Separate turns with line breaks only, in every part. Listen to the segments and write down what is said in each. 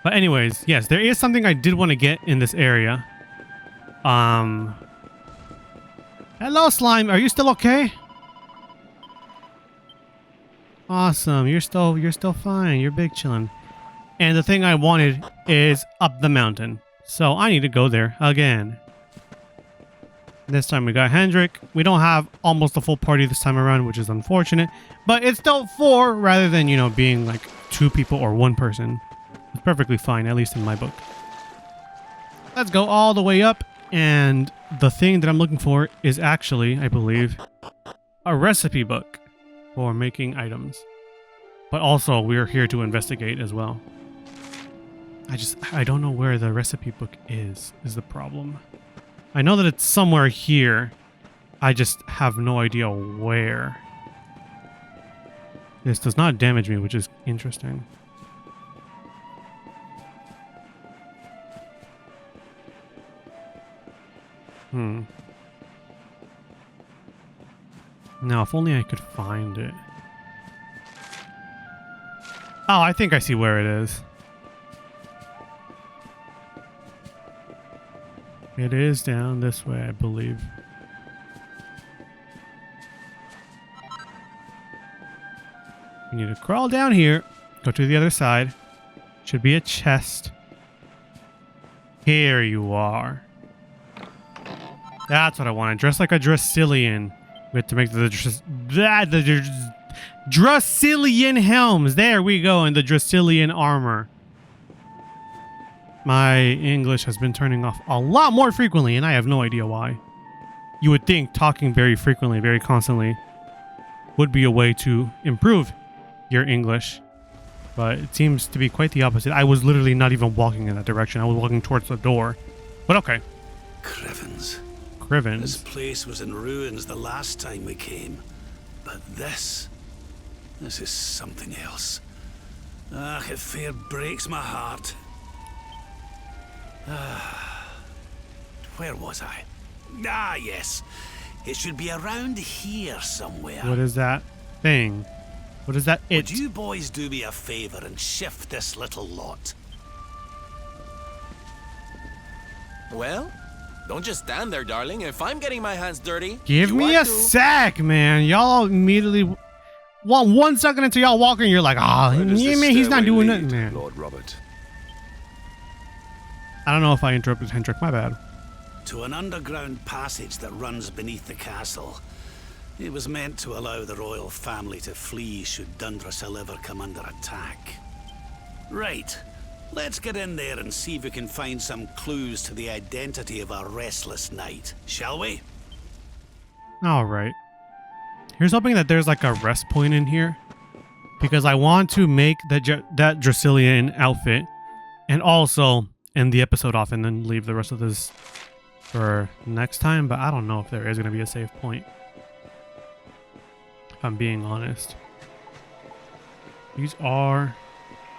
But anyways, yes, there is something I did want to get in this area. Hello, slime. Are you still okay? Awesome. You're still fine. You're big chillin'. And the thing I wanted is up the mountain. So I need to go there again. This time we got Hendrik. We don't have almost a full party this time around, which is unfortunate. But it's still 4 rather than, you know, being like 2 people or 1 person. It's perfectly fine, at least in my book. Let's go all the way up. And the thing that I'm looking for is actually, I believe, a recipe book for making items. But also, we're here to investigate as well. I don't know where the recipe book is the problem. I know that it's somewhere here. I just have no idea where. This does not damage me, which is interesting. Now, if only I could find it. Oh, I think I see where it is. It is down this way, I believe. We need to crawl down here, go to the other side. Should be a chest. Here you are. That's what I wanted. Dress like a Dracilian. We have to make the Dracilian helms. There we go, in the Dracilian armor. My English has been turning off a lot more frequently, and I have no idea why. You would think talking very frequently, very constantly, would be a way to improve your English. But it seems to be quite the opposite. I was literally not even walking in that direction. I was walking towards the door. But okay.
Crivens.
Crivens.
This place was in ruins the last time we came. But this is something else. Ah, it fair breaks my heart. Where was I? Ah, yes. It should be around here somewhere.
What is that thing? What is that it?
Would you boys do me a favor and shift this little lot?
Well, don't just stand there, darling. If I'm getting my hands dirty,
Give me a sec, man. Y'all immediately... Well, 1 second into y'all walking, you're like, he's not doing nothing, man.
Lord Robert.
I don't know if I interrupted Hendrik. My bad.
To an underground passage that runs beneath the castle. It was meant to allow the royal family to flee should Dundrasil ever come under attack. Right. Let's get in there and see if we can find some clues to the identity of our restless knight, shall we?
All right. Here's hoping that there's like a rest point in here, because I want to make that Dracilian outfit and also end the episode off and then leave the rest of this for next time. But I don't know if there is going to be a save point, if I'm being honest. These are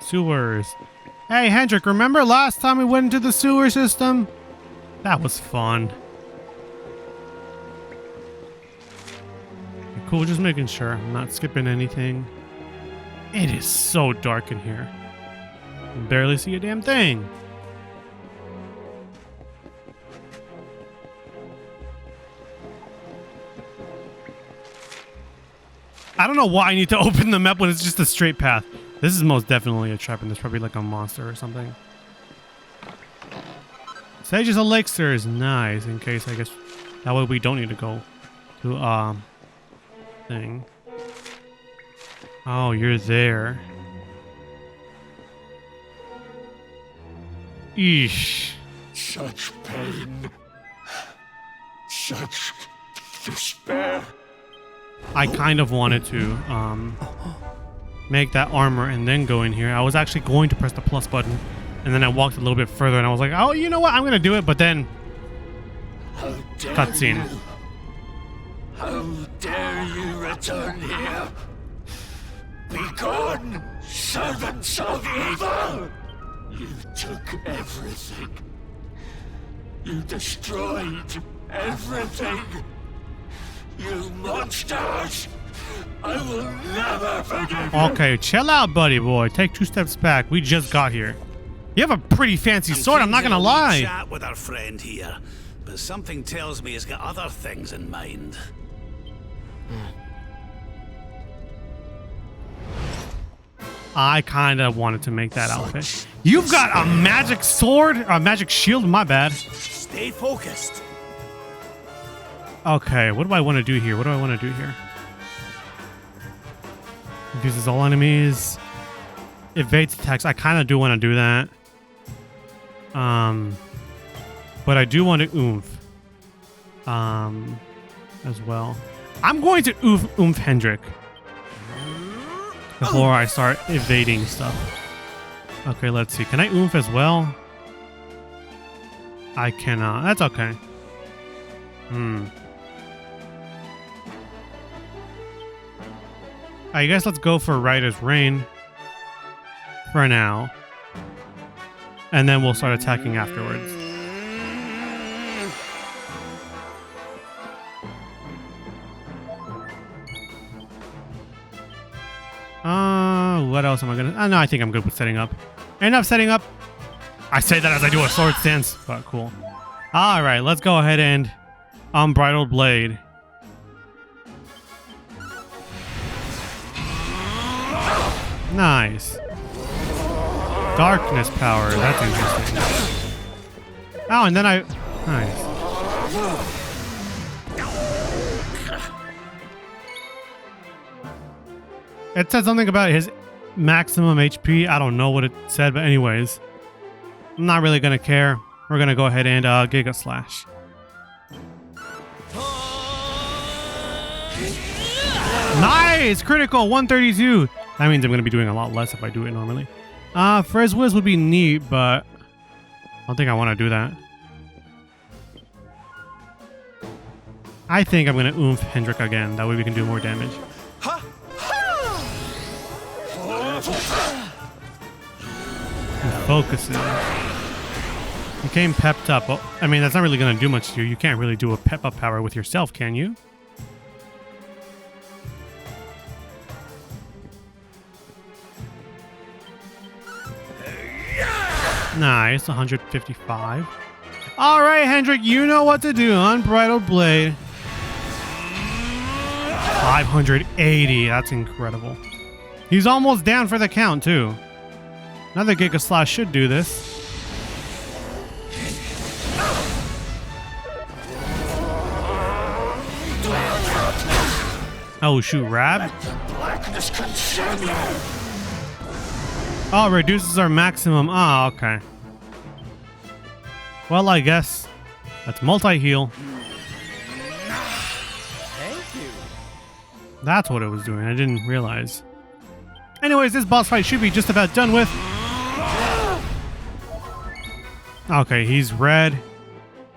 sewers. Hey, Hendrik, remember last time we went into the sewer system? That was fun. Cool, just making sure I'm not skipping anything. It is so dark in here. I can barely see a damn thing. I don't know why I need to open the map when it's just a straight path. This is most definitely a trap, and there's probably like a monster or something. Sage's elixir is nice, in case, I guess, that way we don't need to go to, thing. Oh, you're there. Eesh.
Such pain. Such despair.
I kind of wanted to make that armor and then go in here. I was actually going to press the plus button, and then I walked a little bit further and I was like, oh, you know what? I'm going to do it, but then cutscene.
How dare you return here? Be gone, servants of evil! You took everything. You destroyed everything. You monsters! I will never forgive you!
Okay, chill out, buddy boy. Take 2 steps back. We just got here. You have a pretty fancy sword, I'm not gonna lie.
Chat with our friend here, but something tells me he's got other things in mind.
I kind of wanted to make that outfit. You've got a magic sword, or a magic shield, my bad.
Stay focused.
Okay, what do I want to do here? What do I want to do here? Reduces all enemies. Evades attacks. I kind of do want to do that. But I do want to oomph. As well. I'm going to oomph Hendrik before I start evading stuff. Okay, let's see. Can I oomph as well? I cannot. That's okay. I guess let's go for Rider's Rain for now. And then we'll start attacking afterwards. What else am I gonna... no, I think I'm good with setting up. Enough setting up. I say that as I do a sword stance, but cool. Alright, let's go ahead and Unbridled Blade. Nice. Darkness power, that's interesting. Oh, and then I... Nice. It said something about his maximum HP. I don't know what it said, but anyways. I'm not really going to care. We're going to go ahead and Giga Slash. Nice! Critical! 132! That means I'm going to be doing a lot less if I do it normally. Frizz Whiz would be neat, but I don't think I want to do that. I think I'm going to oomph Hendrik again. That way we can do more damage. Focuses. You came pepped up. Well, I mean, that's not really going to do much to you. You can't really do a pep up power with yourself, can you? Nice, 155. All right, Hendrik, you know what to do. Unbridled Blade. 580. That's incredible. He's almost down for the count, too. Another Giga Slash should do this. Oh, shoot, Rab? Oh, reduces our maximum. Ah, okay. Well, I guess that's multi-heal.
Thank you.
That's what it was doing. I didn't realize. Anyways, this boss fight should be just about done with. Okay, he's red.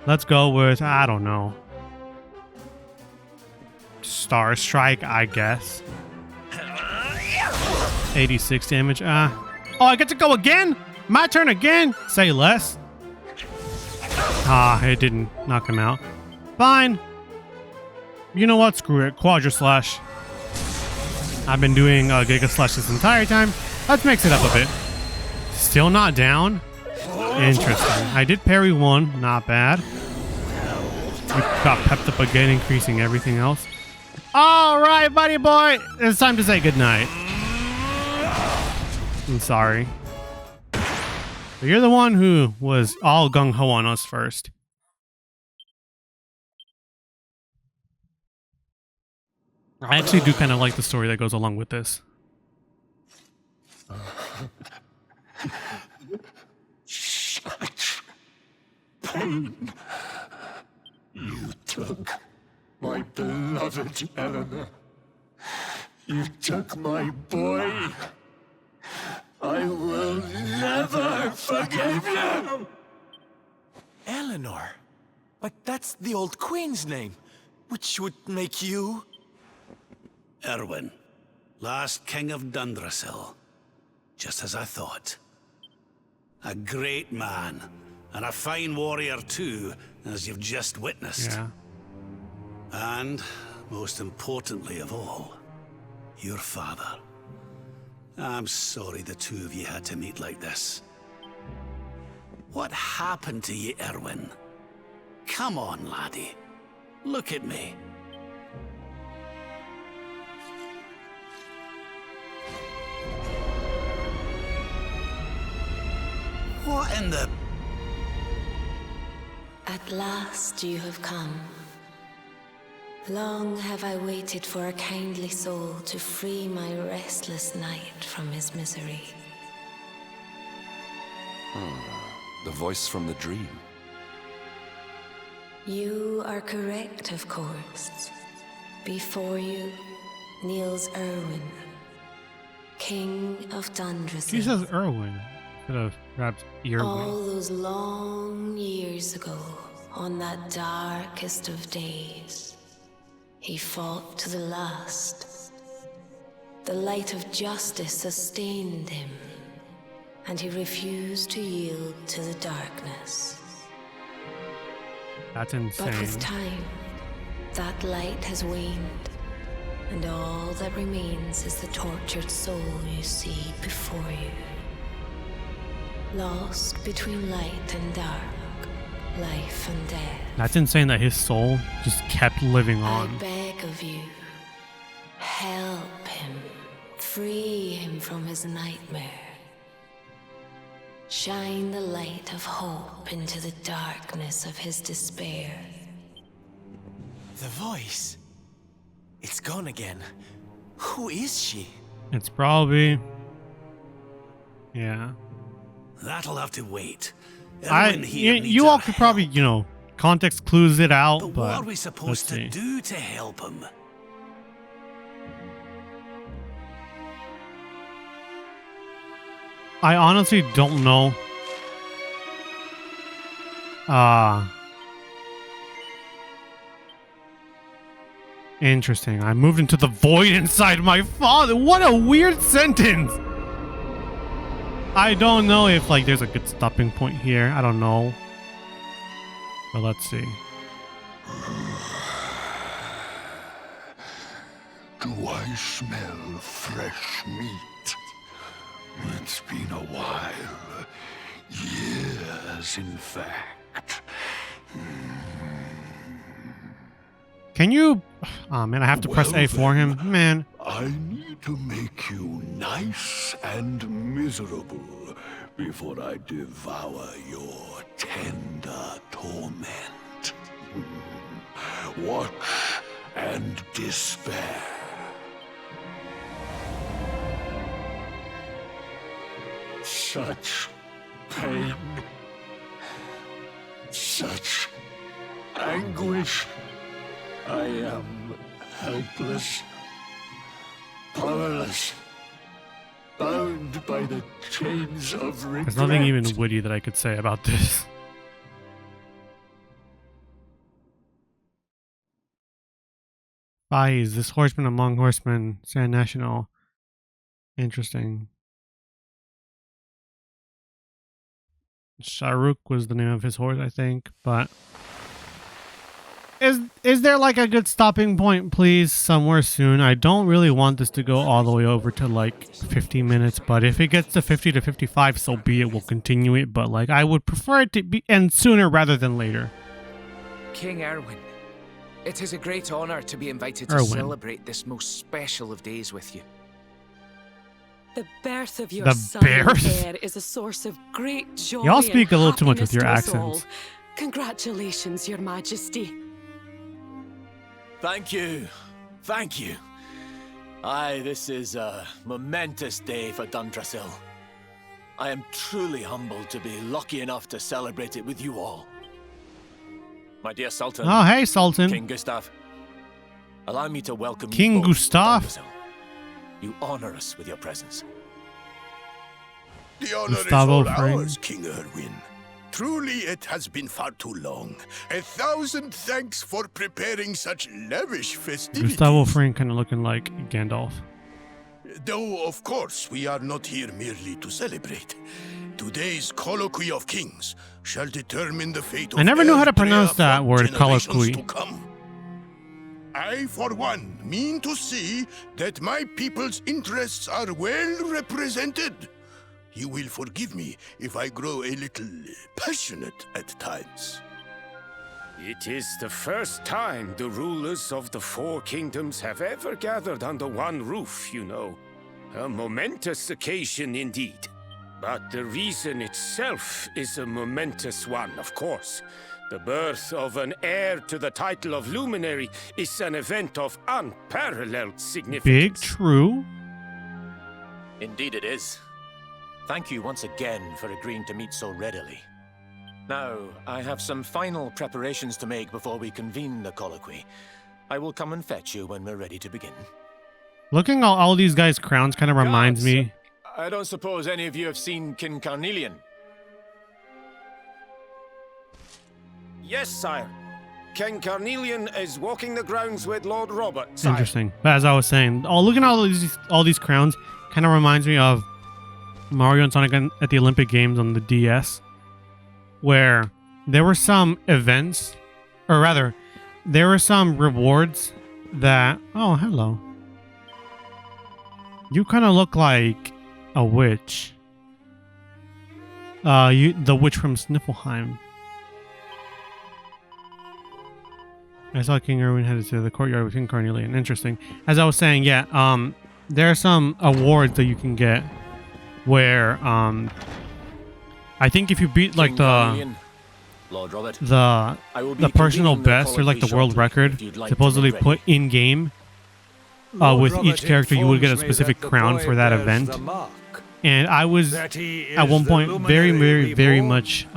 Let's go with, I don't know. Star Strike, I guess. 86 damage. Oh, I get to go again? My turn again? Say less. Ah, it didn't knock him out. Fine. You know what? Screw it. Quadra Slash. I've been doing Giga Slash this entire time. Let's mix it up a bit. Still not down? Interesting. I did parry one. Not bad. We got pepped up again, increasing everything else. All right, buddy boy. It's time to say goodnight. I'm sorry. But you're the one who was all gung-ho on us first. I actually do kind of like the story that goes along with this.
Such pain. You took my beloved Eleanor. You took my boy. I will never forgive you.
Eleanor. But that's the old queen's name, which would make you...
Erwin, last king of Dundrasil. Just as I thought. A great man, and a fine warrior too, as you've just witnessed.
Yeah.
And, most importantly of all, your father. I'm sorry the two of you had to meet like this. What happened to you, Erwin? Come on, laddie. Look at me. What in the...
At last you have come. Long have I waited for a kindly soul to free my restless knight from his misery.
The voice from the dream.
You are correct, of course. Before you kneels Erwin, King of Dundrasil.
She says Erwin. Could have grabbed
All
Earwin.
those long years ago, on that darkest of days, he fought to the last. The light of justice sustained him, and he refused to yield to the darkness.
That's
But
insane.
with time, that light has waned, and all that remains is the tortured soul you see before you. Lost between light and dark, life and death.
That's insane that his soul just kept living
I
on.
beg of you, help him, free him from his nightmare. Shine the light of hope into the darkness of his despair.
The voice. It's gone again. Who is she?
It's probably... Yeah.
That'll have to wait.
I,
Erwin here needs
you all
our
could probably,
help.
you know, context clues it out,
But
but
what are we supposed to
let's see.
do to help him?
I honestly don't know. Interesting. I moved into the void inside my father. What a weird sentence. I don't know if like there's a good stopping point here. I don't know. But let's see.
Do I smell fresh meat? It's been a while. Years, in fact.
Can you... Oh man, I have to press
Well
A for him.
then.
Man.
I need to make you nice and miserable before I devour your tender torment. Watch and despair. Such pain, such anguish. I am helpless, powerless, bound by the chains of regret.
There's nothing even witty that I could say about this. Faiz, this horseman among horsemen, Sand National. Interesting. Sharuk was the name of his horse, I think, but is there like a good stopping point, please, somewhere soon? I don't really want this to go all the way over to like 50 minutes, but if it gets to 50 to 55, so be it, we'll continue it, but like I would prefer it to be end sooner rather than later.
King Erwin, it is a great honor to be invited to
Erwin.
celebrate this most special of days with you.
The birth of your
The
son and
birth?
heir is a source of great joy.
Y'all speak
and
a little too much with
happiness
your
to us all.
accents.
Congratulations, Your Majesty.
Thank you. Thank you. Aye, this is a momentous day for Dundrasil. I am truly humbled to be lucky enough to celebrate it with you all. My dear Sultan,
Oh, hey, Sultan.
King Gustav, allow me to welcome
King
you both to
Gustav?
Dundrasil. You honor us with your presence.
The honor
Gustavo
is all
Fring.
ours, King Erwin. Truly, it has been far too long. 1,000 thanks for preparing such lavish festivities.
Gustavo Fring kind of looking like Gandalf.
Though, of course, we are not here merely to celebrate. Today's colloquy of kings shall determine the fate of
I never knew how to
Eritrea
pronounce
for
that word,
generations
colloquy.
to come. I, for one, mean to see that my people's interests are well represented. you will forgive me if I grow a little passionate at times.
It is the first time the rulers of the Four Kingdoms have ever gathered under one roof, you know. A momentous occasion indeed. But the reason itself is a momentous one, of course. The birth of an heir to the title of Luminary is an event of unparalleled significance.
Big true.
Indeed it is. Thank you once again for agreeing to meet so readily. Now, I have some final preparations to make before we convene the colloquy. I will come and fetch you when we're ready to begin.
Looking at all these guys' crowns kind of reminds me.
I don't suppose any of you have seen King Carnelian?
Yes, sire. King Carnelian is walking the grounds with Lord Robert, sire.
Interesting. But as I was saying, looking at all these crowns kind of reminds me of Mario and Sonic at the Olympic Games on the DS, where there were some events, or rather, there were some rewards that... Oh, hello. You kind of look like a witch. The witch from Sniffleheim. I saw King Erwin headed to the courtyard with King Carnelian. Interesting. As I was saying, yeah, there are some awards that you can get where, I think if you beat like
Lord Robert,
the personal best or like the world record supposedly put in game with each character, you would get a specific crown for that event. And I was at one point very much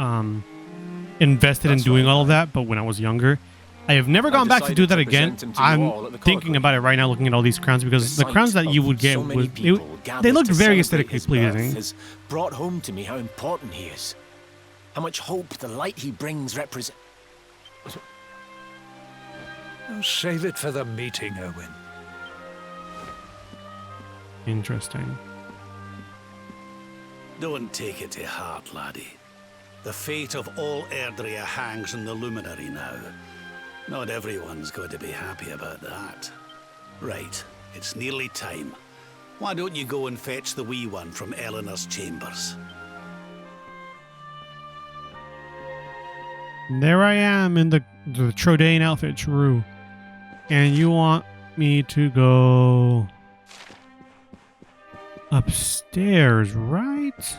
invested in doing all of that, but when I was younger, I have never gone back to do that again. I'm thinking about it right now, looking at all these crowns, because the crowns that you would get, they looked very aesthetically pleasing.
Has brought home to me how important he is, how much hope the light he brings represents.
Save it for the meeting, Owen.
Interesting.
Don't take it to heart, laddie. The fate of all Erdrea hangs in the Luminary now. Not everyone's going to be happy about that. Right, it's nearly time. Why don't you go and fetch the wee one from Eleanor's chambers?
There I am in the Trodain outfit, true. And you want me to go upstairs, right?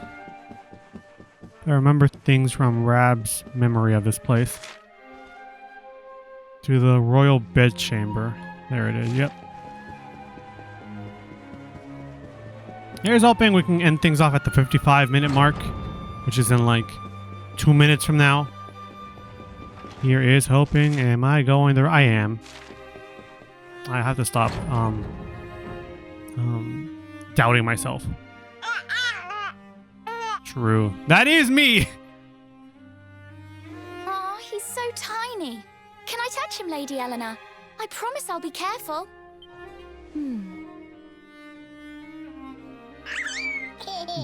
I remember things from Rab's memory of this place. To the royal bedchamber. There it is, yep. Here's hoping we can end things off at the 55-minute mark, which is in like 2 minutes from now. Here is hoping. Am I going there? I am. I have to stop doubting myself. True. That is me!
Aw, he's so tiny. Can I touch him, Lady Eleanor? I promise I'll be careful.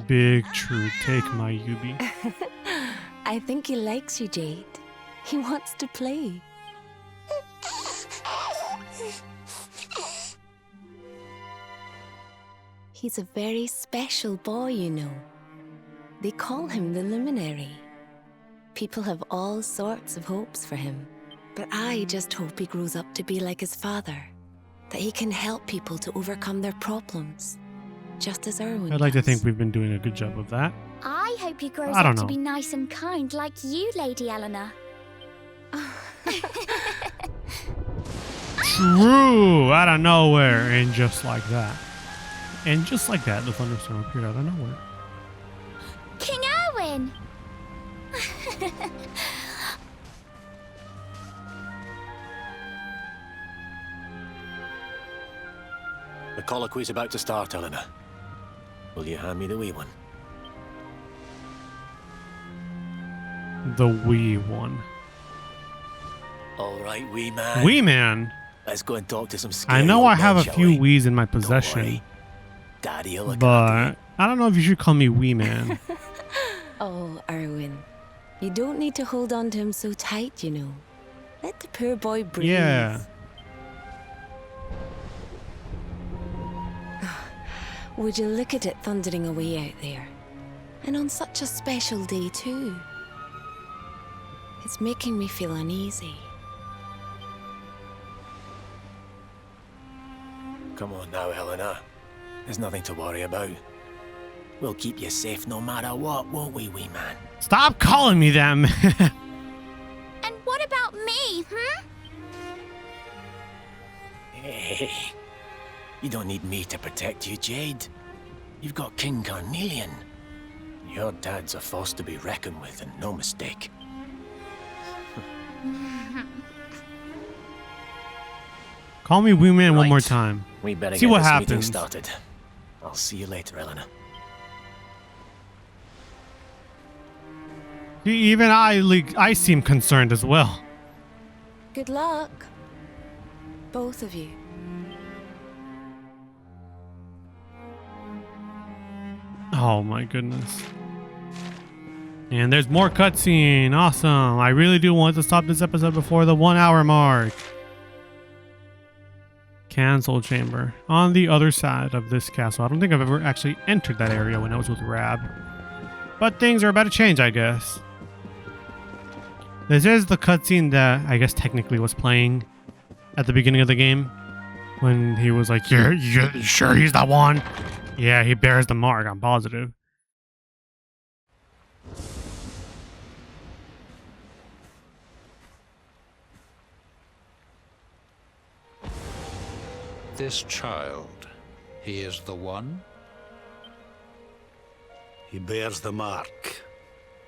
Big true. Take my Yubi.
I think he likes you, Jade. He wants to play. He's a very special boy, you know. They call him the Luminary. People have all sorts of hopes for him. But I just hope he grows up to be like his father. That he can help people to overcome their problems. Just as Erwin
I'd like to
does.
think we've been doing a good job of that.
I hope he grows
I don't
up to
know.
be nice and kind like you, Lady Eleanor.
True! Out of nowhere. And just like that. And just like that, the thunderstorm appeared out of nowhere.
King Erwin!
The colloquy's about to start, Eleanor. Will you hand me the wee one?
The wee one.
All right, wee man.
Wee man?
Let's go and talk to some scary
I know
old
I have
men,
a
shall
few
we?
wees in my
Don't
possession.
worry. Daddy'll look after
But I don't know if you should call me wee man.
Oh, Erwin. You don't need to hold on to him so tight, you know. Let the poor boy breathe.
Yeah.
Would you look at it thundering away out there? And on such a special day, too. It's making me feel uneasy.
Come on now, Helena. There's nothing to worry about. We'll keep you safe no matter what, won't we, wee man?
Stop calling me them.
And what about me,
Hey, you don't need me to protect you, Jade. You've got King Carnelian. Your dad's a force to be reckoned with, and no mistake.
Call me Wee Man one more
Right.
time.
We better
See
get
what
this meeting
happens.
started. I'll see you later, Helena.
Even I seem concerned as well.
Good luck. Both of you.
Oh my goodness. And there's more cutscene. Awesome. I really do want to stop this episode before the 1 hour mark. Cancel chamber. On the other side of this castle. I don't think I've ever actually entered that area when I was with Rab. But things are about to change, I guess. This is the cutscene that I guess technically was playing at the beginning of the game. When he was like, you're sure he's the one? Yeah, he bears the mark, I'm positive.
This child, he is the one?
He bears the mark.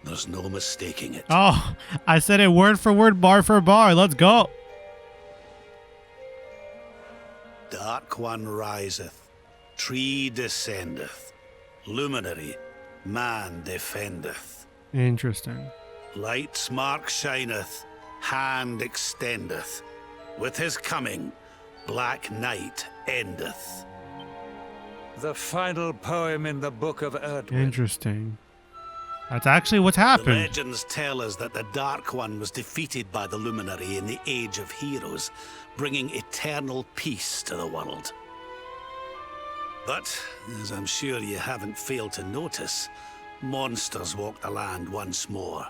There's no mistaking it.
Oh, I said it word for word, bar for bar. Let's go.
Dark One riseth, tree descendeth, luminary, man defendeth.
Interesting.
Light's mark shineth, hand extendeth. With his coming, black night endeth.
The final poem in the Book of Erdwin.
Interesting. That's actually what's
The
happened.
legends tell us that the Dark One was defeated by the Luminary in the Age of Heroes, bringing eternal peace to the world. But, as I'm sure you haven't failed to notice, monsters walk the land once more.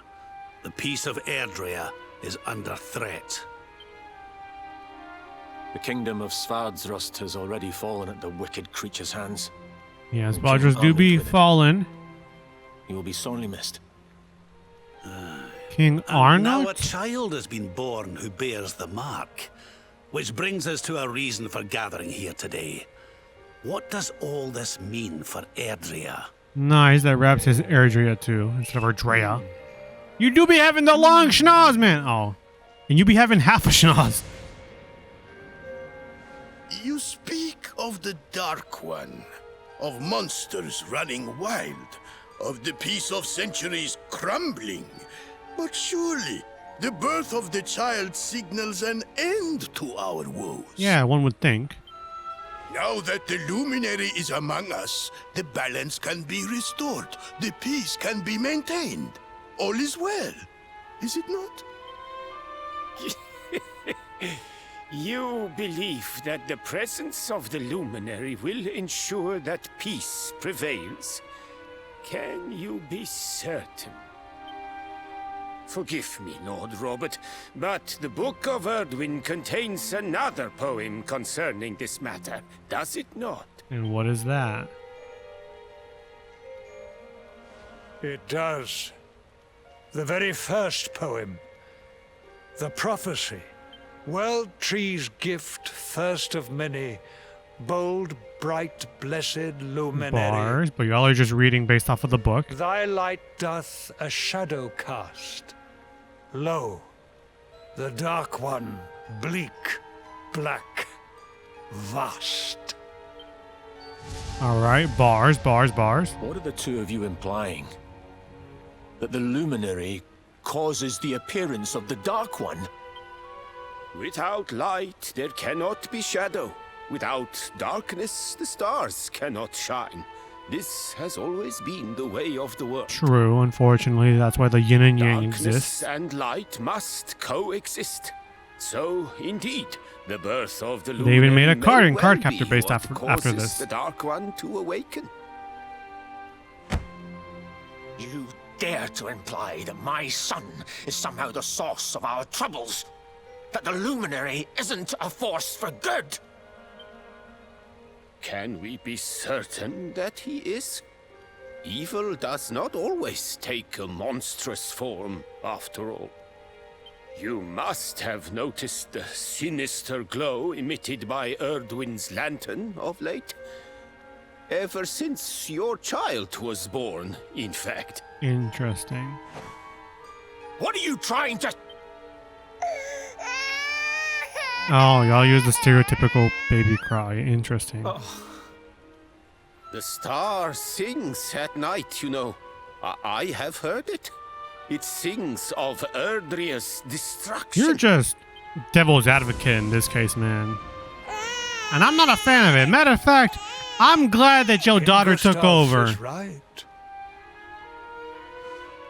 The peace of Erdrea is under threat.
The kingdom of Svardsrust has already fallen at the wicked creature's hands.
Yes, Bodgers do be fallen.
He will be sorely missed.
King
And now a
Arnott?
child has been born who bears the mark. Which brings us to a reason for gathering here today. What does all this mean for Erdrea?
Nice, that wraps his Erdrea too, instead of Erdrea. You do be having the long schnoz, man! Oh. And you be having half a schnoz.
You speak of the Dark One, of monsters running wild, of the peace of centuries crumbling. But surely, the birth of the child signals an end to our woes.
Yeah, one would think.
Now that the luminary is among us, the balance can be restored, the peace can be maintained. All is well, is it not?
You believe that the presence of the Luminary will ensure that peace prevails? Can you be certain? Forgive me, Lord Robert, but the Book of Erdwin contains another poem concerning this matter, does it not?
And what is that?
It does. The very first poem. The prophecy. World tree's gift, first of many. Bold, bright, blessed luminary.
Bars, but y'all are just reading based off of the book.
Thy light doth a shadow cast. Lo, the Dark One, bleak, black, vast.
Alright, bars, bars, bars.
What are the two of you implying? That the Luminary causes the appearance of the Dark One?
Without light, there cannot be shadow. Without darkness, the stars cannot shine. This has always been the way of the world.
True, unfortunately, that's why the yin and yang
Darkness
exists.
and light must coexist. So, indeed, the birth of the
They even made a
Luminary
card
may
and
well
card
be
captor based
what
after- after
causes
this.
the Dark One to awaken.
dare to imply that my son is somehow the source of our troubles? That the Luminary isn't a force for good?
Can we be certain that he is? Evil does not always take a monstrous form, after all. You must have noticed the sinister glow emitted by Erdwin's lantern of late. Ever since your child was born, in fact.
Interesting.
What are you trying to...
Oh, y'all use the stereotypical baby cry. Interesting.
The star sings at night, you know. I have heard it. It sings of Erdria's destruction.
You're just devil's advocate in this case, man. And I'm not a fan of it. Matter of fact, I'm glad that your daughter took over.
Is right.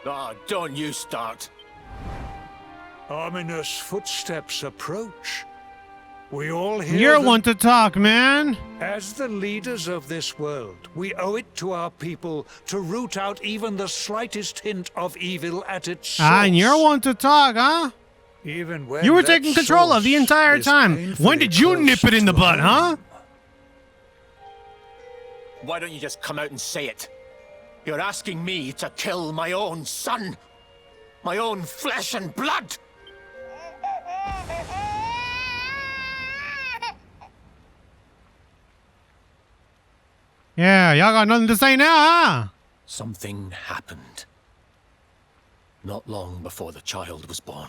Oh, don't you start.
Ominous footsteps approach. We all hear
You're
them.
one to talk, man.
As the leaders of this world, we owe it to our people to root out even the slightest hint of evil at its source.
Ah, and you're one to talk, huh?
Even when
You were
that
taking control of the
source
entire
is
time.
painfully
When did you
close
nip it in the
to
butt, huh?
home.
Why don't you just come out and say it? You're asking me to kill my own son. My own flesh and blood.
Yeah, y'all got nothing to say now, huh?
Something happened. Not long before the child was born.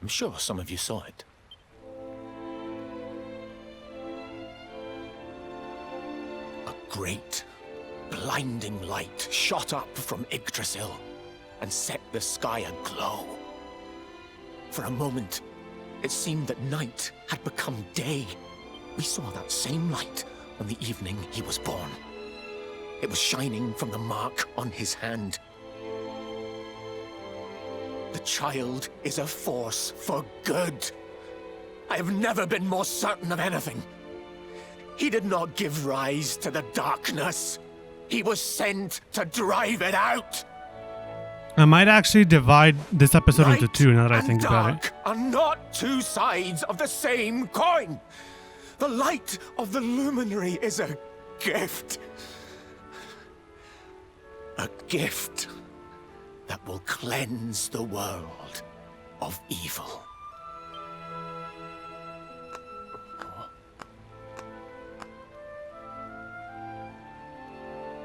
I'm sure some of you saw it. A great, blinding light shot up from Yggdrasil and set the sky aglow. For a moment, it seemed that night had become day. We saw that same light on the evening he was born. It was shining from the mark on his hand. The child is a force for good. I have never been more certain of anything. He did not give rise to the darkness. He was sent to drive it out.
I might actually divide this episode into
Light
two now that I
and
think about it.
dark are not two sides of the same coin. The light of the luminary is a gift. A gift that will cleanse the world of evil.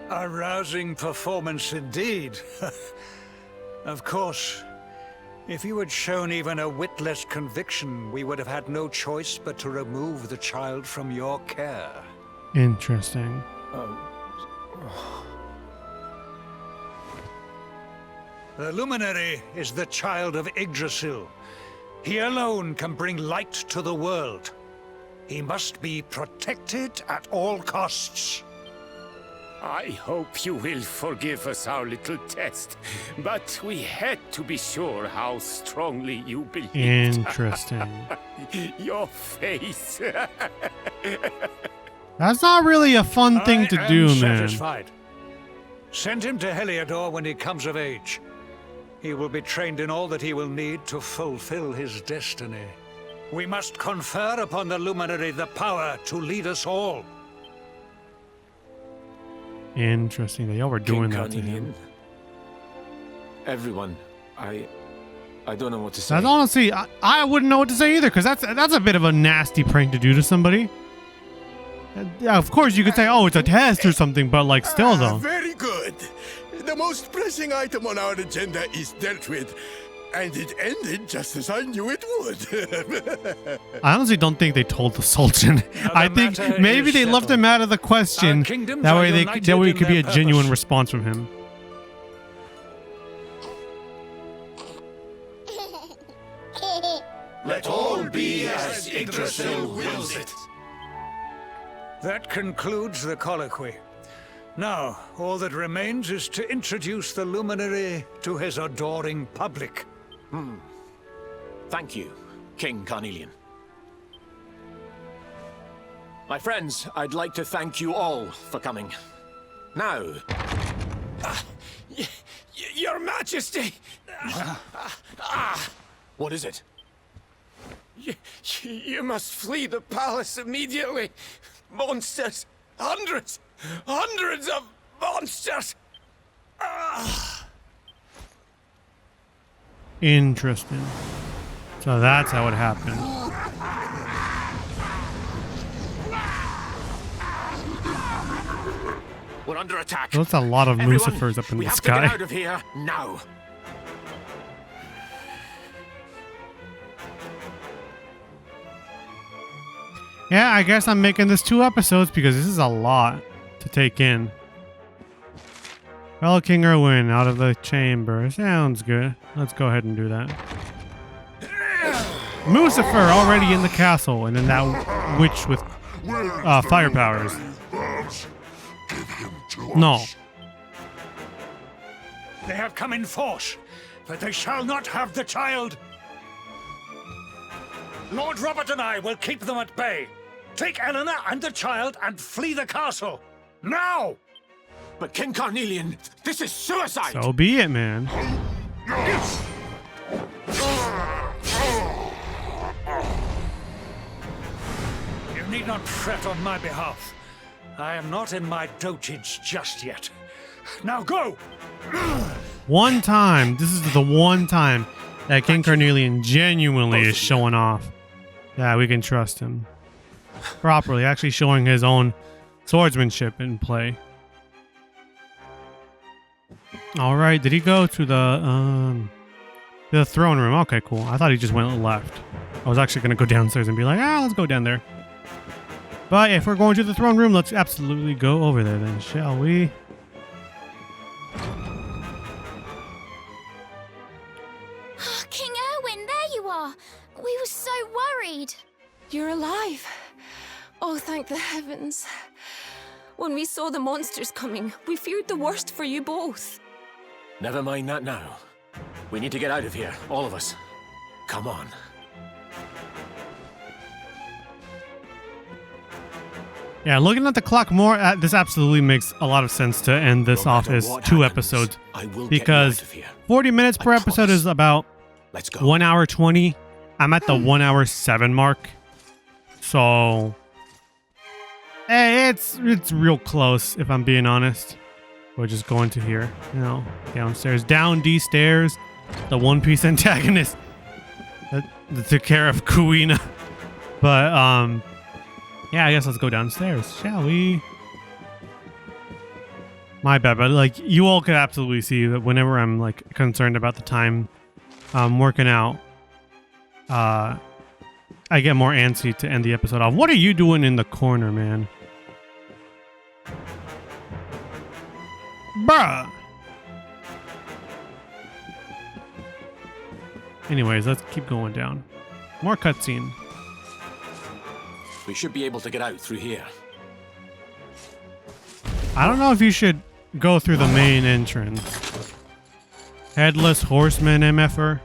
A rousing performance indeed. Of course, if you had shown even a whit less conviction, we would have had no choice but to remove the child from your care.
Interesting.
The Luminary is the child of Yggdrasil. He alone can bring light to the world. He must be protected at all costs.
I hope you will forgive us our little test, but we had to be sure how strongly you believed.
Interesting.
Your face.
That's not really a fun thing to do, man.
Satisfied. Send him to Heliodor when he comes of age. He will be trained in all that he will need to fulfill his destiny. We must confer upon the Luminary the power to lead us all.
Interesting that y'all were doing
King
that to him.
Carnelian. Everyone, I don't know what to say.
That's honestly, I wouldn't know what to say either, because that's a bit of a nasty prank to do to somebody. Yeah, of course you could say, oh, it's a test or something, but like still though.
Very good. The most pressing item on our agenda is dealt with, and it ended just as I knew it would.
I honestly don't think they told the Sultan. I think maybe they left him out of the question. That way it could be a genuine response from him.
Let all be as Yggdrasil wills it.
That concludes the colloquy. Now, all that remains is to introduce the Luminary to his adoring public.
Thank you, King Carnelian. My friends, I'd like to thank you all for coming. Now,
Your Majesty!
What is it?
You must flee the palace immediately. Monsters! Hundreds! Hundreds of monsters!
Interesting. So that's how it happened.
We're under attack.
There's a lot of
Everyone,
Lucifers up in
we
the
have
sky.
to get out of here now.
Yeah, I guess I'm making this 2 episodes because this is a lot to take in. Fellow King Erwin out of the chamber. Sounds good. Let's go ahead and do that. Lucifer already in the castle, and then that witch with fire powers. No.
They have come in force, but they shall not have the child. Lord Robert and I will keep them at bay. Take Eleanor and the child and flee the castle. Now!
But King Carnelian, this is suicide!
So be it, man.
You need not fret on my behalf. I am not in my dotage just yet. Now go!
One time. This is the one time that King Carnelian genuinely is showing off. Yeah, we can trust him. Properly, actually showing his own swordsmanship in play. Alright, did he go to the throne room? Okay, cool. I thought he just went left. I was actually going to go downstairs and be like, let's go down there. But if we're going to the throne room, let's absolutely go over there then, shall we?
King Erwin, there you are. We were so worried.
You're alive. Oh, thank the heavens. When we saw the monsters coming, we feared the worst for you both.
Never mind that now. We need to get out of here, all of us. Come on.
Yeah, looking at the clock more, this absolutely makes a lot of sense to end this
No
off
matter
as
what
2
happens,
episodes.
I will
Because
get you out of here.
40 minutes per episode is about
Let's go.
1 hour 20. I'm at the 1 hour 7 mark. So it's real close if I'm being honest. We're just going to here, you know, downstairs, down D stairs. The One Piece antagonist that took care of Kuina. But yeah, I guess let's go downstairs, shall we? My bad, but like you all could absolutely see that whenever I'm like concerned about the time working out, I get more antsy to end the episode off. What are you doing in the corner, man? Bruh! Anyways, let's keep going down. More cutscene.
We should be able to get out through here.
I don't know if you should go through the main entrance. Headless Horseman MFR.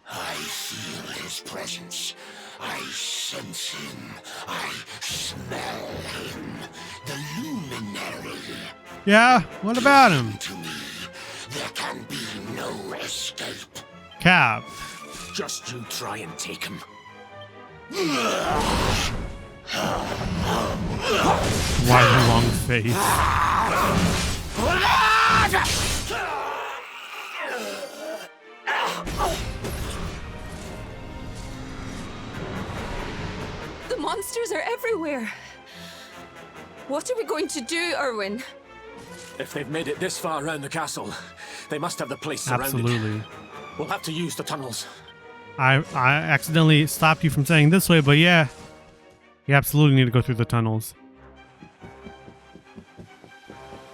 I feel his presence. I sense him. I smell him. The luminary.
Yeah, what about him?
To me, there can be no escape.
Cap.
Just you try and take him.
Wide long face.
The monsters are everywhere. What are we going to do, Erwin?
If they've made it this far around the castle, they must have the place surrounded.
Absolutely.
We'll have to use the tunnels.
I accidentally stopped you from saying this way, but yeah. You absolutely need to go through the tunnels.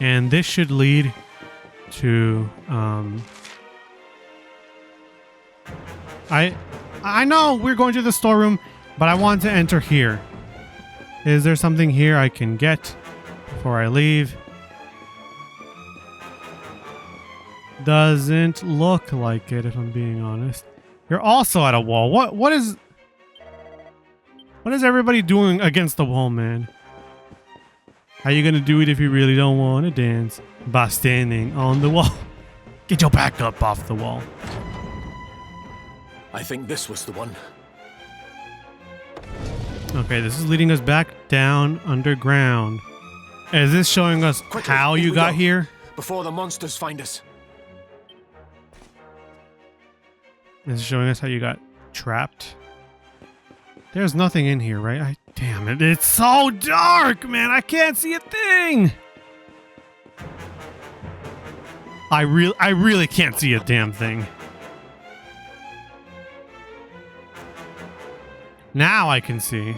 And this should lead to I know we're going to the storeroom, but I want to enter here. Is there something here I can get before I leave? Doesn't look like it, if I'm being honest. You're also at a wall. What is everybody doing against the wall, man? How you gonna do it if you really don't want to dance? By standing on the wall. Get your back up off the wall.
I think this was the one.
Okay, this is leading us back down underground. Is this showing us
Quickly,
how
in
you
we
got
go,
here?
before the monsters find us.
This is showing us how you got trapped. There's nothing in here, right? Damn it, it's so dark, man. I can't see a thing. I really can't see a damn thing. Now I can see.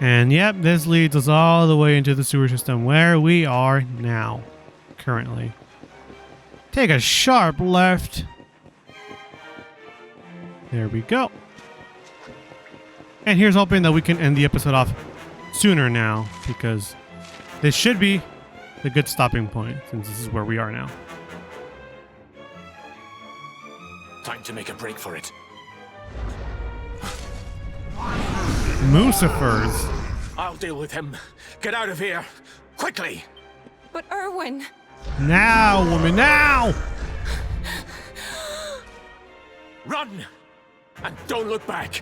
And yep, this leads us all the way into the sewer system where we are now, currently. Take a sharp left. There we go. And here's hoping that we can end the episode off sooner now, because this should be the good stopping point, since this is where we are now.
Time to make a break for it.
Lucifers.
I'll deal with him. Get out of here. Quickly.
But Erwin...
Now, woman, now!
Run! And don't look back.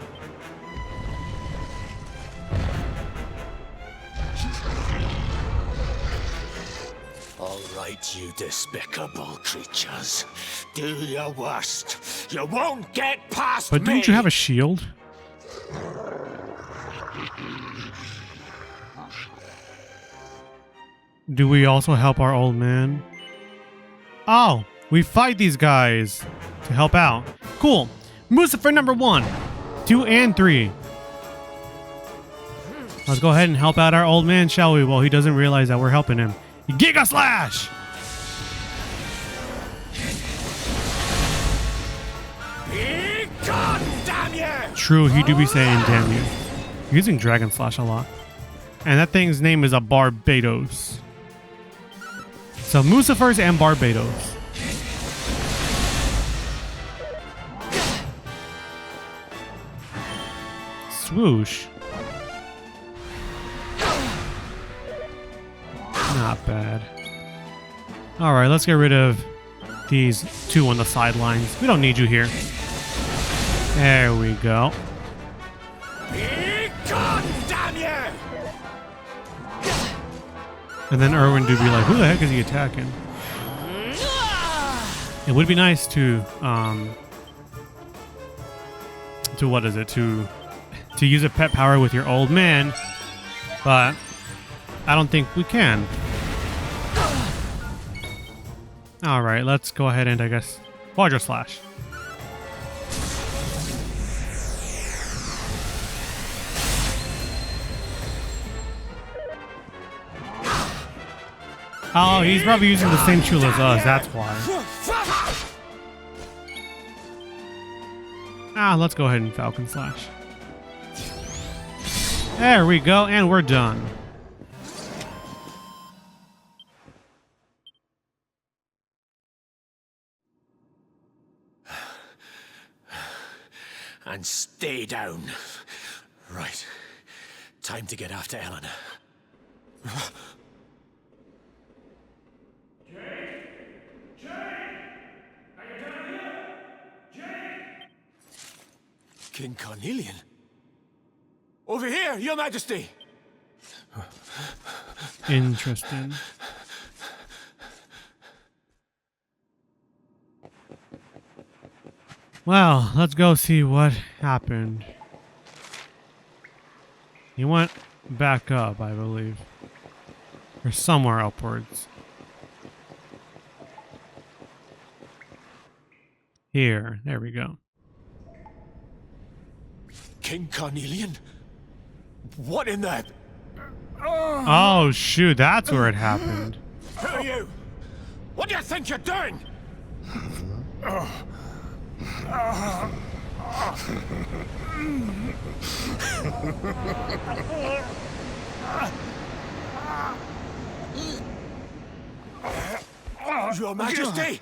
All right, you despicable creatures. Do your worst. You won't get past
But
me.
didn't you have a shield? Do we also help our old man? Oh, we fight these guys to help out. Cool. Lucifer number 1, 2, and 3. Let's go ahead and help out our old man, shall we? Well, he doesn't realize that we're helping him. Giga Slash!
Be gone, damn you!
True, he do be saying damn you. Using Dragon Slash a lot. And that thing's name is a Barbados. So Lucifers and Barbados. Swoosh. Not bad. Alright, let's get rid of these two on the sidelines. We don't need you here. There we go.
Be gone, damn you!
And then Erwin do be like, who the heck is he attacking? It would be nice to what is it? To use a pet power with your old man, but I don't think we can. Alright, let's go ahead and, I guess, Quadra Slash. Oh, he's probably using the same tool as us, that's why. Let's go ahead and Falcon Slash. There we go, and we're done.
And stay down. Right. Time to get after Eleanor. King Carnelian? Over here, Your Majesty!
Interesting. Well, let's go see what happened. He went back up, I believe. Or somewhere upwards. Here, there we go.
King Carnelian? What in the...
Oh, shoot, that's where it happened.
Who are you? What do you think you're doing? Your Majesty!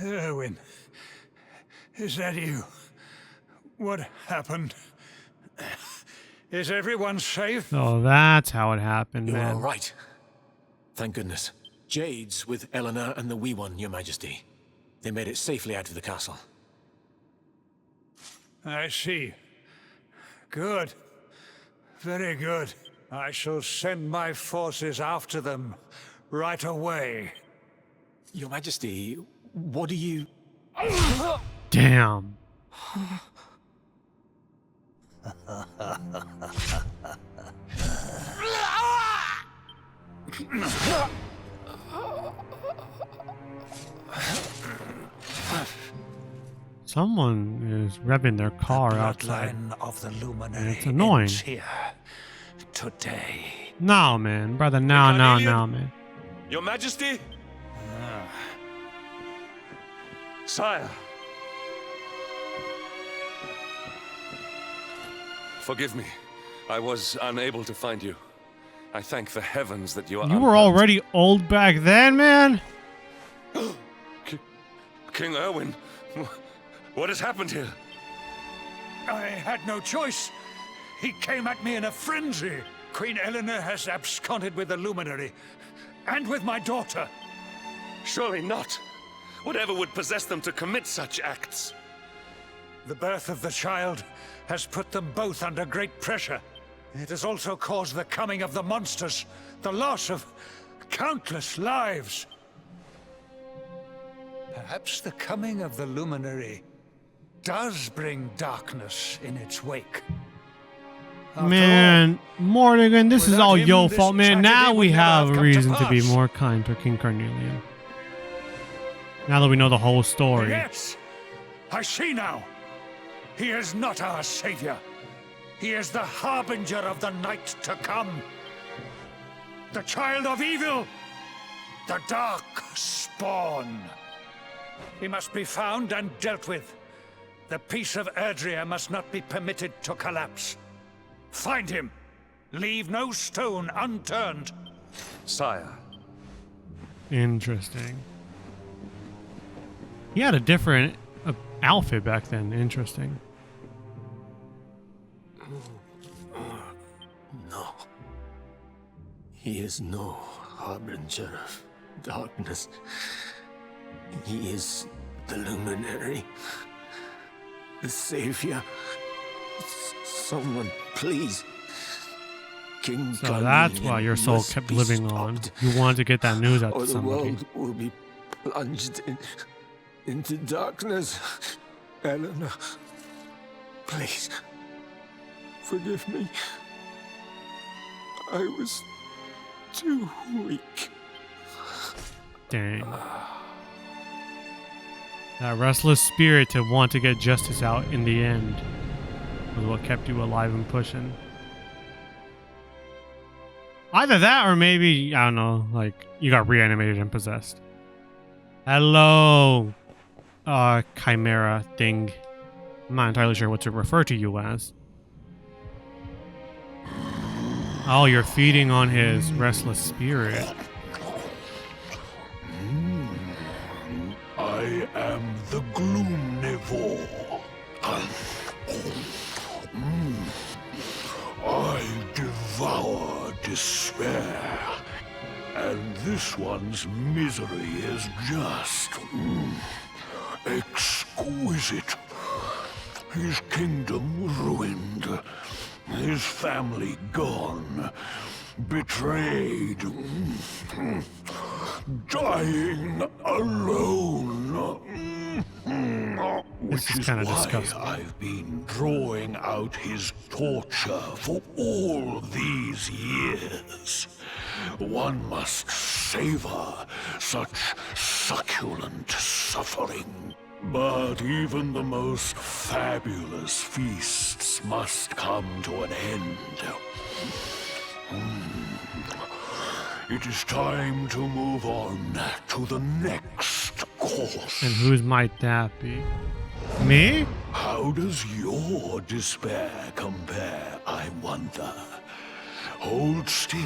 Erwin, is that you? What happened? Is everyone safe?
So that's how it happened,
You're
man.
all right. Thank goodness. Jade's with Eleanor and the Wee One, Your Majesty. They made it safely out of the castle.
I see. Good. Very good. I shall send my forces after them right away.
Your Majesty, what do you...
Damn. Someone is revving their car outside.
Bloodline of the Luminary
And it's annoying.
ends here today.
No, man. Brother, no, man.
Your Majesty? Sire. Forgive me. I was unable to find you. I thank the heavens that you are
You were
unhurt.
already old back then, man?
King Erwin, what has happened here?
I had no choice. He came at me in a frenzy. Queen Eleanor has absconded with the Luminary, and with my daughter.
Surely not. Whatever would possess them to commit such acts?
The birth of the child has put them both under great pressure. It has also caused the coming of the monsters, the loss of countless lives. Perhaps the coming of the Luminary does bring darkness in its wake. After
Man, Morrigan, this is
without
all
him,
your
this
fault, man.
tragedy
Now
would
we
never
have
have
a
come to
reason to be
pass.
more kind to King Carnelian. Now that we know the whole story.
Yes, I see now. He is not our savior. He is the harbinger of the night to come. The child of evil. The dark spawn. He must be found and dealt with. The peace of Erdrea must not be permitted to collapse. Find him. Leave no stone unturned.
Sire.
Interesting. He had a different outfit back then. Interesting.
No. He is no harbinger of darkness. He is the Luminary. The Savior. Someone, please. King
So that's why your soul
must
kept
be
living on.
stopped,
You wanted to get that news out
or
to
the
somebody.
world will be plunged into darkness. Eleanor, please, forgive me. I was too weak.
Dang. That restless spirit to want to get justice out in the end was what kept you alive and pushing. Either that or maybe, I don't know, like, you got reanimated and possessed. Hello, chimera thing. I'm not entirely sure what to refer to you as. Oh, you're feeding on his restless spirit.
I am the Gloomnivore. I devour despair, and this one's misery is just exquisite. His kingdom ruined, his family gone, betrayed, dying alone. Which is
kinda
why
disgusting.
I've been drawing out his torture for all these years. One must savor such succulent suffering. But even the most fabulous feasts must come to an end. It is time to move on to the next course.
And whose might that be? Me?
How does your despair compare, I wonder? Hold still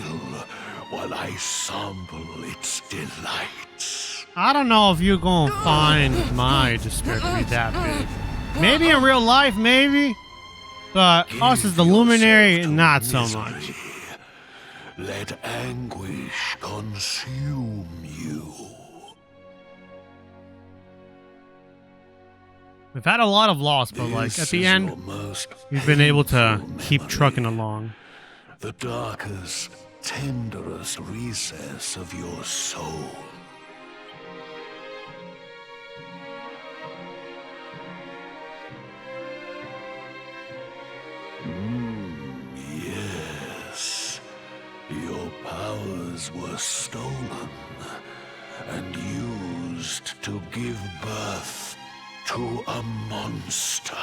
while I sample its delights.
I don't know if you're gonna find my despair to be that big. Maybe in real life, maybe. But us as the luminary, not so much.
Let anguish consume you.
We've had a lot of loss, but like at the end, we've been able to keep trucking along.
The darkest, tenderest recess of your soul. Yes. Your powers were stolen and used to give birth to a monster.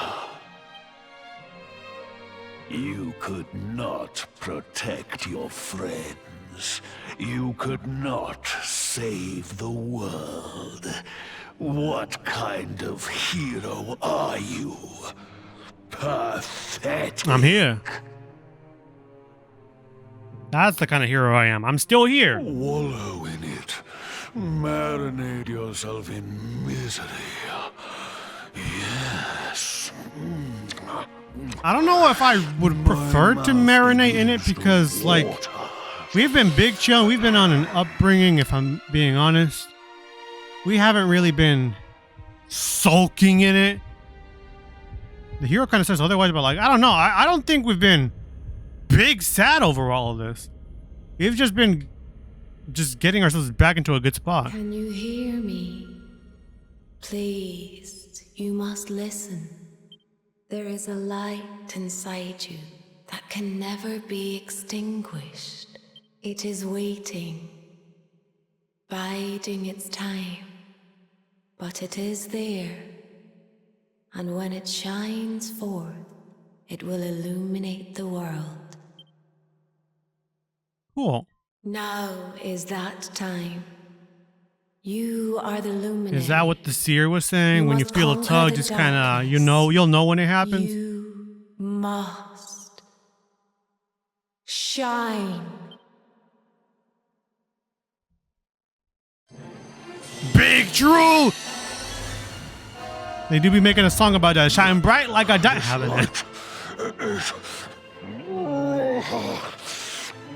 You could not protect your friends. You could not save the world. What kind of hero are you? Pathetic.
I'm here. That's the kind of hero I am. I'm still here.
Wallow in it. Marinate yourself in misery. Yes.
I don't know if I would prefer to marinate in it because, like, we've been big chill. We've been on an upbringing, if I'm being honest. We haven't really been sulking in it. The hero kind of says otherwise, but, like, I don't know. I don't think we've been big sad over all of this. We've just been getting ourselves back into a good spot.
Can you hear me? Please, you must listen. There is a light inside you that can never be extinguished. It is waiting, biding its time, but it is there. And when it shines forth, it will illuminate the world.
Cool.
Now is that time. You are the luminary.
Is that what the seer was saying?
You
When you
must
feel a
conquer
tug,
the
just kind of,
darkness.
you'll know when it happens?
You must shine.
Big Drew! They do be making a song about that. Shine bright like a diamond. Having it.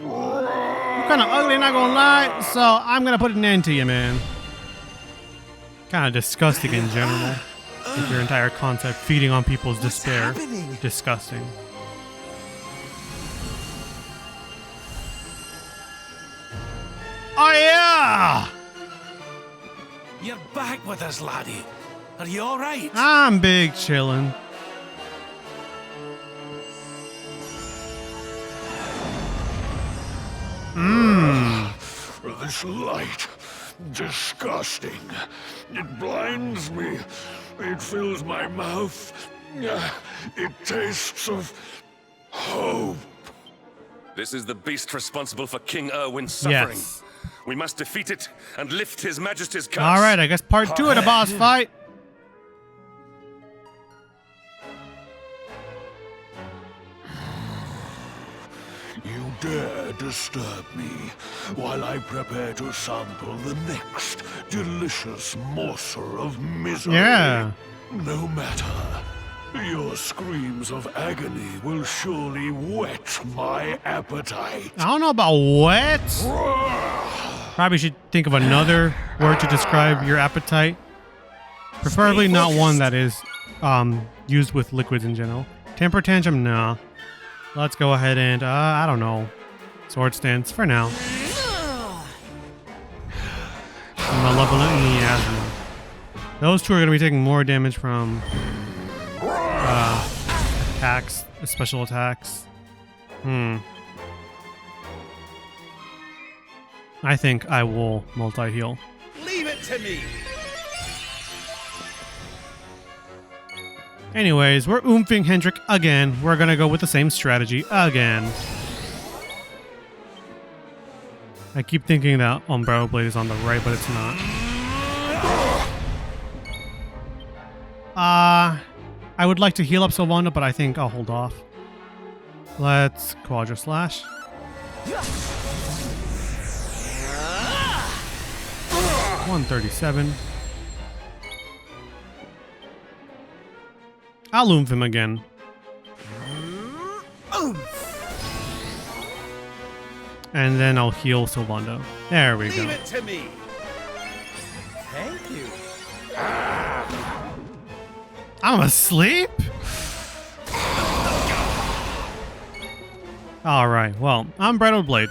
You're kind of ugly, not gonna lie. So I'm gonna put an end to you, man. Kind of disgusting in general. With your entire concept, feeding on people's despair. Disgusting. Oh yeah!
You're back with us, laddie. Are you all right?
I'm big chillin'.
This light, disgusting. It blinds me. It fills my mouth. It tastes of hope.
This is the beast responsible for King Erwin's suffering.
Yes.
We must defeat it and lift His Majesty's curse.
All right, I guess part 2 of the boss fight.
You dare disturb me while I prepare to sample the next delicious morsel of misery.
Yeah.
No matter. Your screams of agony will surely whet my appetite.
I don't know about wet. Probably should think of another word to describe your appetite. Preferably not one that is used with liquids in general. Temper tantrum, no. Let's go ahead and, I don't know. Sword stance for now. Malevolent miasma. Those two are going to be taking more damage from attacks, special attacks. I think I will multi-heal.
Leave it to me.
Anyways, we're oomphing Hendrik again. We're gonna go with the same strategy again. I keep thinking that Umbrella Blade is on the right, but it's not. I would like to heal up Sylvanda, but I think I'll hold off. Let's Quadra Slash. 137. I'll oomph him again. And then I'll heal Sylvando. There we go.
Leave it to me. Thank you.
I'm asleep? Alright, well, I'm Bridal Blade.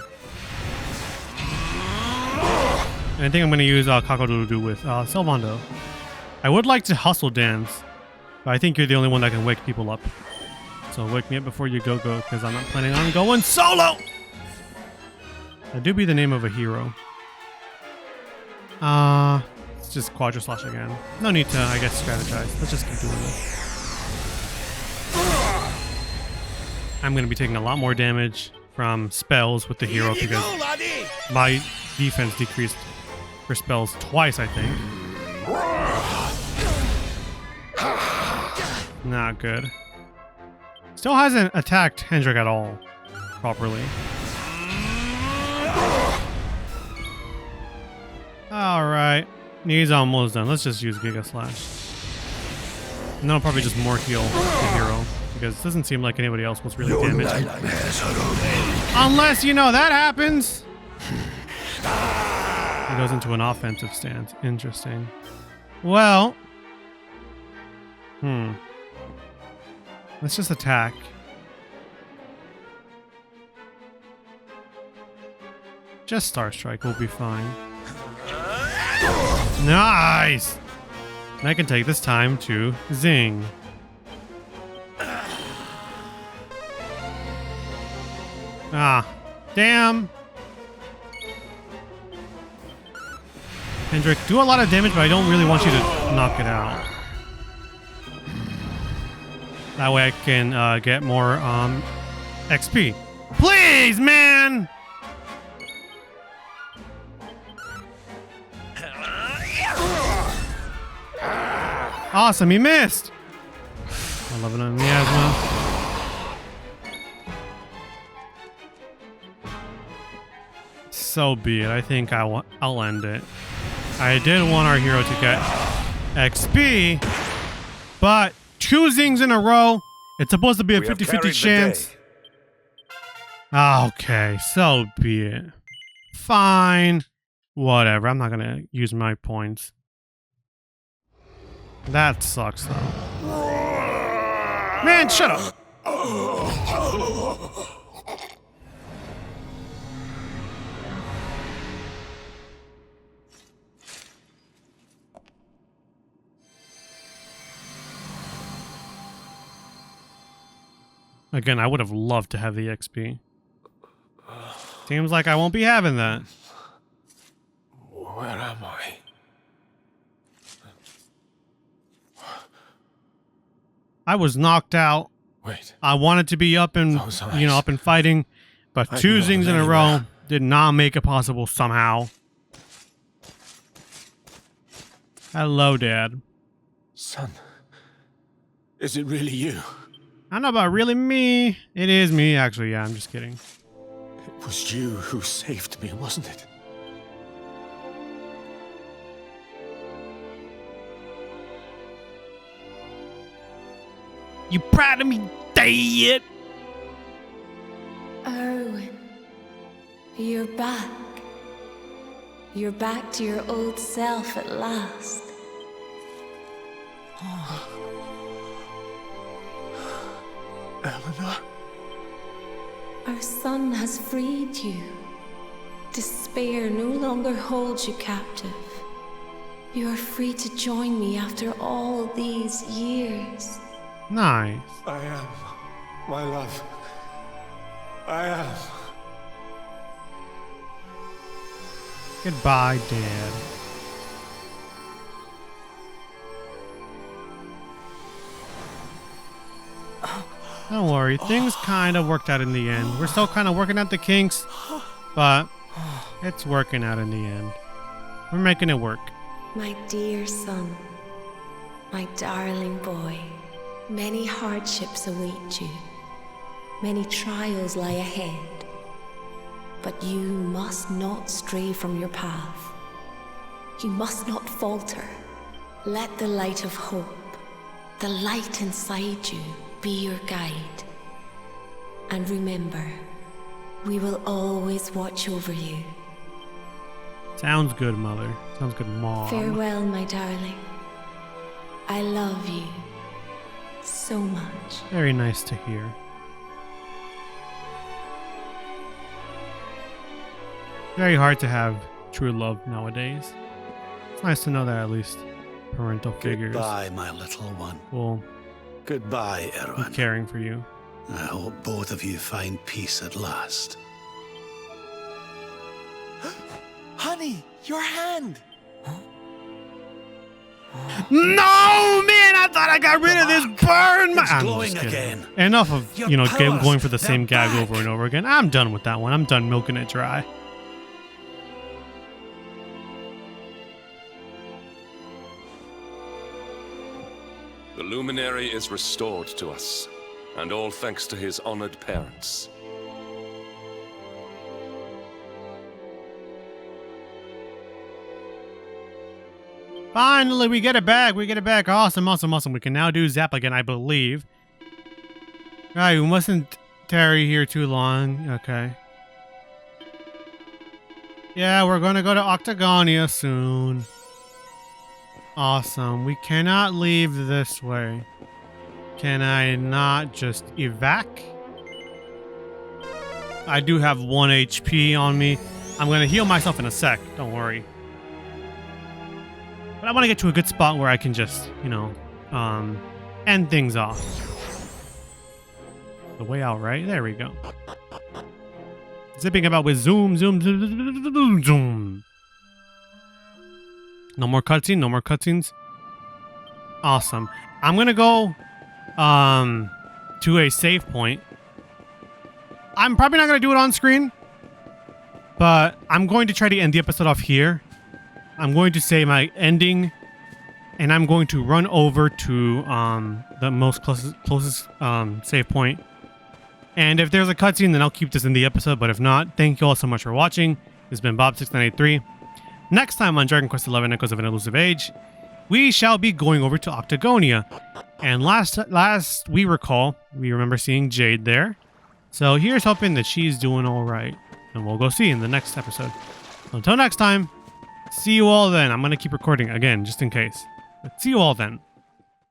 And I think I'm going to use Cock-a-doodle-doo with Sylvando. I would like to hustle dance, but I think you're the only one that can wake people up. So wake me up before you go, because I'm not planning on going solo! That do be the name of a hero. Let's just Quadra Slash again. No need to, I guess, strategize. Let's just keep doing this. I'm going to be taking a lot more damage from spells with the hero because my defense decreased for spells twice, I think. Not good. Still hasn't attacked Hendrik at all properly. Alright. He's almost done. Let's just use Giga Slash. And then I'll probably just more heal the hero. Because it doesn't seem like anybody else was really damaged. Unless, you know, that happens! He goes into an offensive stance. Interesting. Well. Let's just attack. Just Star Strike will be fine. Nice! And I can take this time to zing. Ah, damn. Hendrik, do a lot of damage, but I don't really want you to knock it out. That way I can get more XP. Please, man! Awesome, he missed! I love it on Miasma. So be it. I think I'll end it. I did want our hero to get XP, but 2 zings in a row. It's supposed to be a 50-50 chance. Okay, so be it. Fine. Whatever. I'm not gonna use my points. That sucks, though. Man, shut up. Again, I would have loved to have the XP. Seems like I won't be having that.
Where am I?
I was knocked out.
Wait.
I wanted to be up and up and fighting, but 2 zings in a row did not make it possible somehow. Hello, Dad.
Son, is it really you?
I don't know about really me. It is me, actually. Yeah, I'm just kidding.
It was you who saved me, wasn't it?
You proud of me, Dad?
Erwin, you're back. You're back to your old self at last.
Eleanor?
Our son has freed you. Despair no longer holds you captive. You are free to join me after all these years.
Nice.
I am, my love. I am.
Goodbye, Dad. Don't worry, things kind of worked out in the end. We're still kind of working out the kinks, but it's working out in the end. We're making it work.
My dear son, my darling boy, many hardships await you. Many trials lie ahead. But you must not stray from your path. You must not falter. Let the light of hope, the light inside you, be your guide. And remember, we will always watch over you.
Sounds good, Mother. Sounds good, Mom.
Farewell, my darling. I love you so much.
Very nice to hear. Very hard to have true love nowadays. It's nice to know that at least parental figures
Goodbye, my little one.
will
Goodbye,
be
Erwin.
caring for you.
I hope both of you find peace at last.
Honey, your hand!
No, man! I thought I got rid of this burn.
It's
I'm
glowing
just kidding.
again.
Enough of
Your
going
powers,
for the same
they're
gag
back.
over and over again. I'm done with that one. I'm done milking it dry.
The luminary is restored to us, and all thanks to his honored parents.
Finally, we get it back. We get it back. Awesome, awesome, awesome. We can now do Zap again, I believe. Right, we mustn't tarry here too long. Okay. Yeah, we're going to go to Octagonia soon. Awesome. We cannot leave this way. Can I not just evac? I do have 1 HP on me. I'm going to heal myself in a sec. Don't worry. But I want to get to a good spot where I can just, you know, end things off. The way out, right? There we go. Zipping about with zoom, zoom, zoom, zoom, zoom, zoom. No more cutscene, no more cutscenes. Awesome. I'm gonna go to a save point. I'm probably not gonna do it on screen, but I'm going to try to end the episode off here. I'm going to say my ending, and I'm going to run over to the most closest save point. And if there's a cutscene, then I'll keep this in the episode. But if not, thank you all so much for watching. This has been Bob6983. Next time on Dragon Quest XI Echoes of an Elusive Age, we shall be going over to Octagonia. And last we remember seeing Jade there. So here's hoping that she's doing all right. And we'll go see in the next episode. Until next time, see you all then. I'm going to keep recording again, just in case. But see you all then.